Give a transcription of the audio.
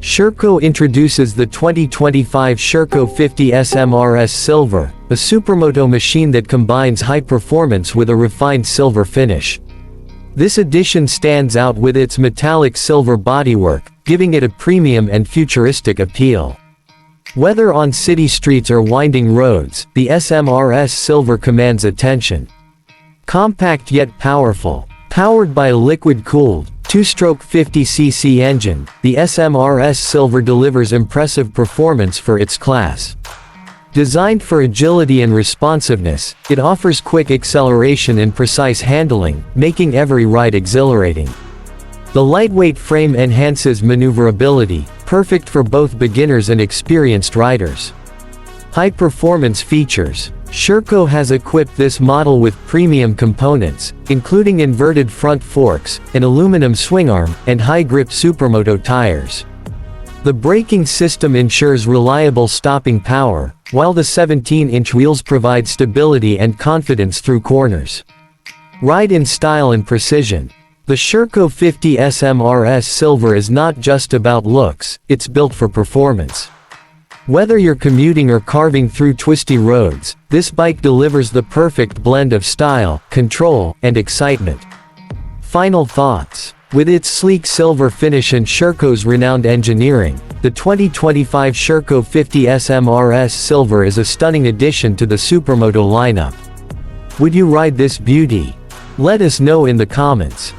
Sherco introduces the 2025 Sherco 50 SMRS Silver, a supermoto machine that combines high performance with a refined silver finish. This edition stands out with its metallic silver bodywork, giving it a premium and futuristic appeal. Whether on city streets or winding roads, the SMRS Silver commands attention. Compact yet powerful. Powered by a liquid-cooled, two-stroke 50cc engine, the SMRS Silver delivers impressive performance for its class. Designed for agility and responsiveness, it offers quick acceleration and precise handling, making every ride exhilarating. The lightweight frame enhances maneuverability, perfect for both beginners and experienced riders. High-performance features. Sherco has equipped this model with premium components, including inverted front forks, an aluminum swingarm, and high-grip supermoto tires. The braking system ensures reliable stopping power, while the 17-inch wheels provide stability and confidence through corners. Ride in style and precision. The Sherco 50 SMRS Silver is not just about looks, it's built for performance. Whether you're commuting or carving through twisty roads, this bike delivers the perfect blend of style, control, and excitement. Final thoughts. With its sleek silver finish and Sherco's renowned engineering, the 2025 Sherco 50 SMRS Silver is a stunning addition to the supermoto lineup. Would you ride this beauty? Let us know in the comments.